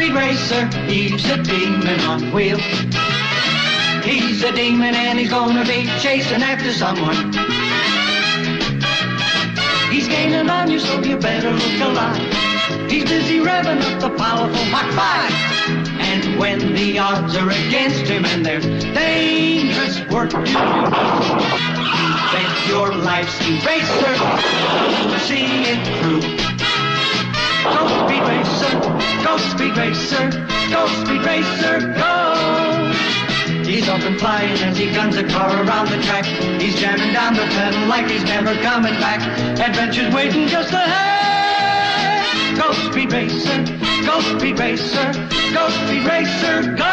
Speed Racer, he's a demon on wheels. He's a demon and he's gonna be chasing after someone. He's gaining on you, so you better look alive. He's busy revving up the powerful Mach 5. And when the odds are against him and there's dangerous work to do, bet your life's Speed Racer to see it through. Go Speed Racer, go Speed Racer, go Speed Racer, go! He's up and flying as he guns a car around the track. He's jamming down the pedal like he's never coming back. Adventure's waiting just ahead. Go Speed Racer, go Speed Racer, go Speed Racer, go!